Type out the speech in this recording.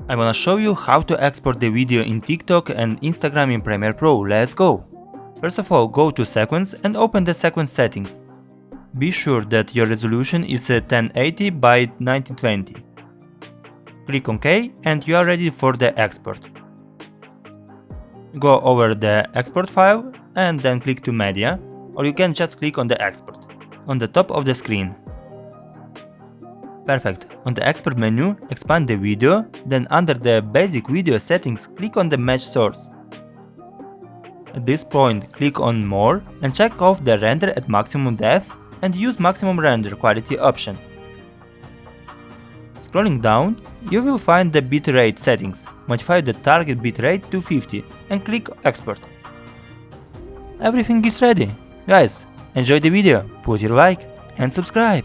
I wanna show you how to export the video in TikTok and Instagram in Premiere Pro. Let's go! First of all, go to Sequence and open the sequence settings. Be sure that your resolution is 1080 by 1920. Click OK and you are ready for the export. Go over the export file and then click to Media, or you can just click on the export on the top of the screen. Perfect. On the export menu, expand the video, then under the basic video settings, click on the match source. At this point, click on More and check off the render at maximum depth and use maximum render quality option. Scrolling down, you will find the bitrate settings. Modify the target bitrate to 50 and click Export. Everything is ready. Guys, enjoy the video, put your like and subscribe.